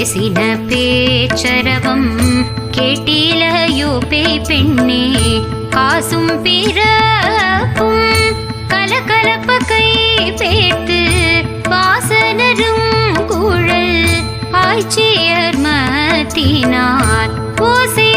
பேசின பேச்சரவம் கேட்டிலையோ பேய் பெண்ணே காசும் பிறப்பும் கலகலப்ப கை பேத்து வாசனரும் குழல் ஆய்ச்சியர் மத்தினார் ஓசை